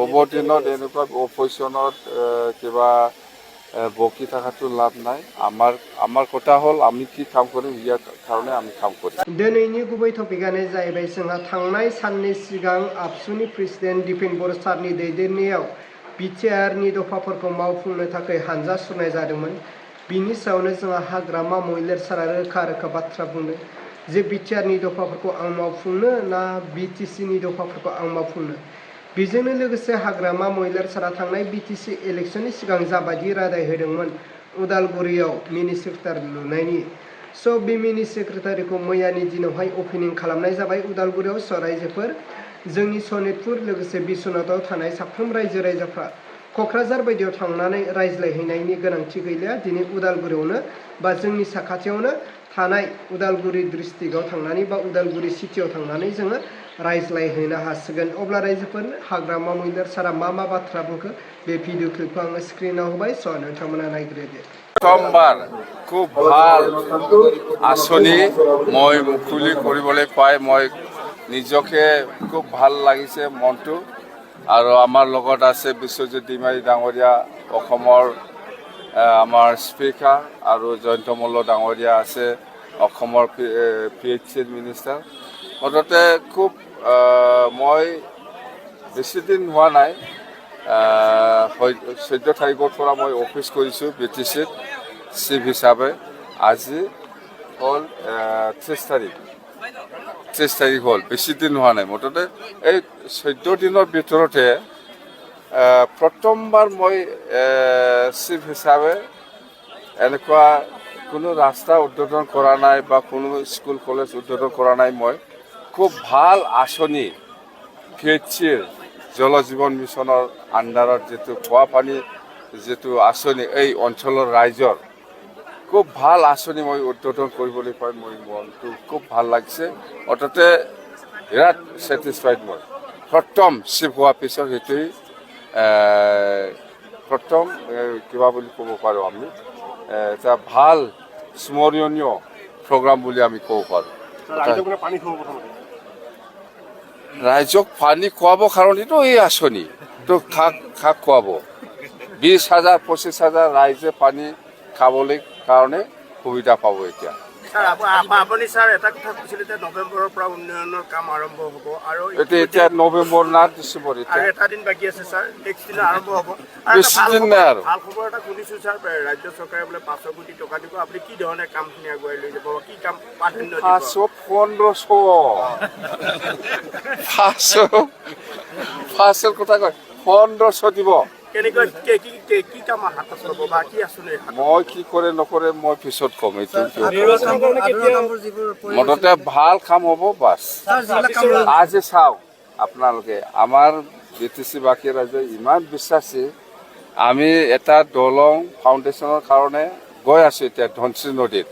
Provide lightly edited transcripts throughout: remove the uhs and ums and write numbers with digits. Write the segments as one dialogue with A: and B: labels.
A: ক'ব দিনত এনেকুৱা অপজিশ্যনত কিবা বকি থকাটো লাভ নাই। আমাৰ কথা হ'ল আমি কি কাম কৰিম, ইয়াৰ কাৰণে আমি কাম কৰিম।
B: दिनैनि गुबै टपिकआनो जाहैबाय जोंहा थांनाय साननि सिगां आबसुनि प्रेसिडेन्ट दिपेन बर' सारनि दैदेननायाव बिटिआरनि दफाफोरखौ मावफुंनो थाखाय हानजा सुरनाय जादोंमोन। बिनि सायावनो जोंहा हाग्रामा महिलार सारा रोखा रोखा बाथ्रा बुंदों जे बिटिआरनि दफाफोरखौ आं मावफुंनो ना बिटिसिनि दफाफोरखौ आं मावफुंनो। बेजोंनो लोगोसे हाग्रामा महिलार सारा थांनाय बिटिसि इलेक्शननि सिगां जाबायदि रादाय होदोंमोन उदालगुरियाव मिनि सेक्रेटारि लुनायनि, स' बे मिनि सेक्रेटारिखौ मैयानि दिनावहाय अपेनिं खालामनाय जाबाय उदालगुरियाव। स' रायजोफोर जोंनि सनितपुर लोगोसे बिश्वनाथाव थानाय साफ्रोम रायजो राजाफ्रा क'क्राझार बायदियाव थांनानै रायज्लायहैनायनि गोनांथि गैलिया। दिनै उदालगुरियावनो बा जोंनि साखाथियावनो थानाय उदालगुरि डिस्ट्रिक्टआव थांनानै बा उदालगुरि सिटियाव थांनानै जोङो रायज्लायहैनो हासिगोन। अब्ला रायजोफोर हाग्रामा महिलार सारा मा बाथ्रा बुंखो बे भिडिअ क्लिपखौ आङो स्क्रिनाव होबाय। स' नोंथांमोना नायग्रोदो।
A: প্ৰথমবাৰ খুব ভাল আঁচনি মই মুকলি কৰিবলৈ পাই মই নিজকে খুব ভাল লাগিছে মনটো। আৰু আমাৰ লগত আছে বিশ্বজিৎ ডিমাৰী ডাঙৰীয়া, অসমৰ আমাৰ স্পীকাৰ, আৰু জয়ন্ত মল্ল ডাঙৰীয়া আছে অসমৰ PHC মিনিষ্টাৰ। মুঠতে খুব মই বেছিদিন হোৱা নাই, 14 তাৰিখৰ পৰা মই অফিচ কৰিছোঁ BTCত চিফ হিচাপে। আজি হ'ল 30 তাৰিখ হ'ল, বেছিদিন হোৱা নাই। মুঠতে এই 14 দিনৰ ভিতৰতে প্ৰথমবাৰ মই চিফ হিচাপে এনেকুৱা কোনো ৰাস্তা উদ্বোধন কৰা নাই বা কোনো স্কুল কলেজ উদ্বোধন কৰা নাই। মই খুব ভাল আঁচনি PHCৰ জল জীৱন মিছনৰ আণ্ডাৰত যিটো খোৱা পানী যিটো আঁচনি এই অঞ্চলৰ ৰাইজৰ খুব ভাল আঁচনি মই উদ্বোধন কৰিবলৈ পাই মোৰ মনটো খুব ভাল লাগিছে। অৰ্থাতে বিৰাট ছেটিছফাইড মই। প্ৰথম চিফ হোৱাৰ পিছত সেইটোৱেই প্ৰথম কিবা বুলি ক'ব পাৰোঁ আমি, এটা ভাল স্মৰণীয় প্ৰগ্ৰাম বুলি আমি ক'ব পাৰোঁ। ৰাইজক পানী খুৱাব কাৰণেতো এই আঁচনি তো খাক খুৱাব। 20,000 25,000 ৰাইজে পানী খাবলৈ কাৰণে সুবিধা পাব। এতিয়া
C: আপুনি ছাৰ এটা কথা কৈছিলে যে নৱেম্বৰৰ পৰা উন্নয়নৰ কাম আৰম্ভ হ'ব, আৰু
A: এতিয়া নৱেম্বৰ না ডিচেম্বৰ,
C: আৰু এটা দিন বাকী আছে ছাৰ, নেক্সট দিনা আৰম্ভ হ'ব।
A: বেছি দিন নাই আৰু।
C: ভাল খবৰ এটা শুনিছোঁ ছাৰ, ৰাজ্য চৰকাৰে বোলে 500 কোটি টকা দিব। আপুনি কি ধৰণে কামখিনি আগুৱাই লৈ যাব, কি কাম প্ৰাধান্য দিব?
A: 500 কথা কয়, 1500 দিব।
C: কেনেকৈ কি কাম হাতত ল'ব বা কি আঁচনি?
A: মই কি কৰে নকৰে মই পিছত ক'ম। এইটো মুঠতে ভাল কাম হ'ব বাছ। আজি চাওক আপোনালোকে, আমাৰ BTC বাকী ৰাইজে ইমান বিশ্বাসী। আমি এটা দলং ফাউণ্ডেশ্যনৰ কাৰণে গৈ আছোঁ এতিয়া ধনশিৰি নদীত,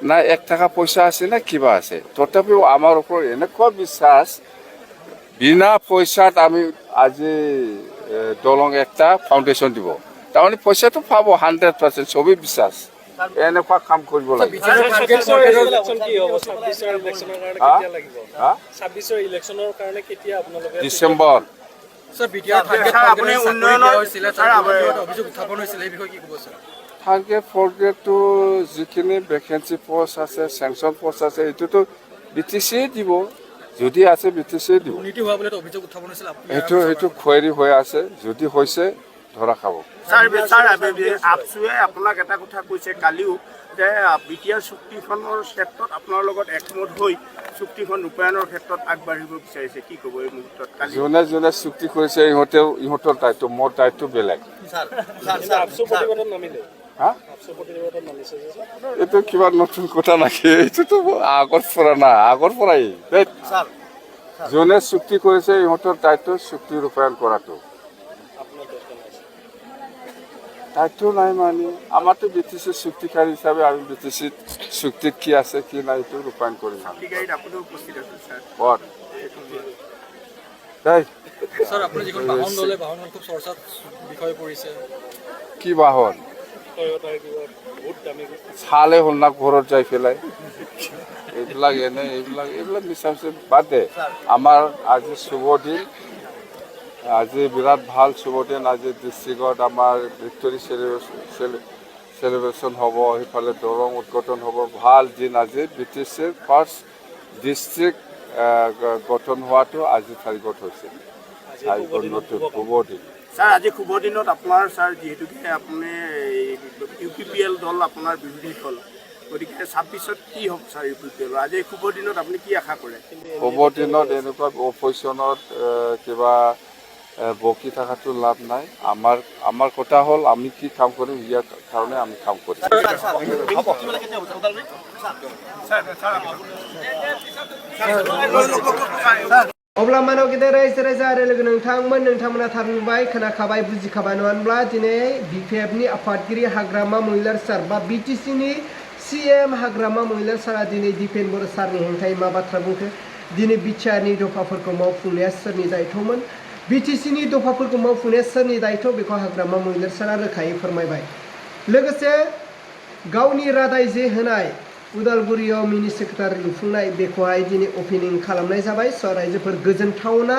A: না 1 টকা পইচা আছে না কিবা আছে, তথাপিও আমাৰ ওপৰত এনেকুৱা বিশ্বাস, বিনা পইচাত আমি আজি দলং একটা ফাউণ্ডেশ্যন দিব। তাৰমানে পইচাটো পাব 100%, চবেই বিশ্বাস। এনেকুৱা কাম কৰিব লাগে। ডিচেম্বৰ। টাৰ্গেট ফৰগ্ৰেডটো যিখিনি ভেকেঞ্চি পষ্ট আছে, চেংচন পষ্ট আছে, এইটোতো BTCয়ে দিব। যদি আছে BTCয়ে দিব। সেইটো কুৱেৰি হৈ আছে, যদি হৈছে ধৰা খাব।
C: আপচুৱে আপোনাক এটা কথা কৈছে কালিও যে BTR চুক্তিখনৰ ক্ষেত্ৰত আপোনাৰ লগত একমত হৈ চুক্তিখন ৰূপায়ণৰ ক্ষেত্ৰত আগবাঢ়িব বিচাৰিছে, কি ক'ব এই মুহূৰ্তত?
A: যোনে যোনে চুক্তি কৰিছে ইহঁতৰ দায়িত্ব, মোৰ দায়িত্ব বেলেগ। এইটো কিবা নতুন কথা নাকি? এইটোতো আগৰ পৰাই যোনে চুক্তি কৰিছে ইহঁতৰ দায়িত্ব চুক্তি ৰূপায়ণ কৰাটো। দায়িত্ব নাই মানে আমাৰতো BTC চুক্তিকাৰী হিচাপে আমি BTC চুক্তিত কি আছে কি নাই এইটো ৰূপায়ণ কৰিম। কি বাহন চালে হ'ল না ঘৰত যাই পেলাই, এইবিলাক মিছা মিছি বাদ দে। আমাৰ আজি শুভ দিন, আজি বিৰাট ভাল শুভ দিন। আজি ডিষ্ট্ৰিক্টত আমাৰ ভিক্টৰী চেলিব্ৰেশ্যন হ'ব, সেইফালে দৰং উদ্ঘাটন হ'ব। ভাল দিন আজি BTCৰ ফাৰ্ষ্ট ডিষ্ট্ৰিক্ট গঠন হোৱাটো আজি তাৰিখত হৈছে। নতুন শুভ দিন
C: স্যার। আজি শুভ দিনত আপনার স্যার যেহেতুকে আপনি UPPL দল আপনার বিরোধী দল, গতিকে 26ত কি হ'ব স্যার UPPL? আজি শুভ দিনত আপনি কি আশা কৰে?
A: শুভ দিনত এনেকুৱা অপজিশ্যনত কিবা বকি থকাটো লাভ নাই। আমাৰ কথা হ'ল আমি কি কাম কৰিম, ইয়াৰ কাৰণে আমি কাম কৰিম।
B: अब्ला मानव गेदेर रायजो राजा आरो लोगो नोंथांमोना थार नुबाय, खोनाखाबाय, बुजिखाबाय नङा होनब्ला? दिनै BPFनि आफादगिरि हाग्रामा महिलार सार बा BTCनि CM हाग्रामा महिलार सारा दिनै दिपेन बर' सारनि हेंथायै मा बाथ्रा बुंखो? दिनै बिटिआरनि दफाफोरखौ मावफुंनाया सोरनि दायथ'मोन? BTCनि दफाफोरखौ मावफुंनाया सोरनि दायथ'? बेखौ हाग्रामा महिलार सारा रोखायै फोरमायबाय। लोगोसे गावनि रादाय जे होनाय उदालगुरियाव मिनि सेक्रेटारि लुफुंनाय बेखौहाय दिनै अपेनिं खालामनाय जाबाय। स' रायजोफोर गोजोनथावना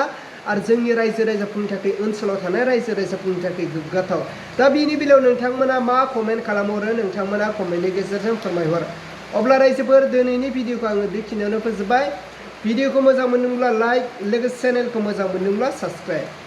B: आरो जोंनि रायजो राजाफोरनि थाखाय, ओनसोलाव थानाय रायजो राजाफोरनि थाखाय गोग्गाथाव। दा बिनि बेलायाव नोंथांमोना मा कमेन्ट खालामहरो? नोंथांमोना कमेन्टनि गेजेरजों फोरमायहर। अब्ला रायजोफोर दिनैनि भिडिअखौ आङो बेखिनियावनो फोजोबबाय। भिडिअखौ मोजां मोनदोंब्ला लाइक, लोगोसे चेनेलखौ मोजां मोनदोंब्ला साबस्क्राइब।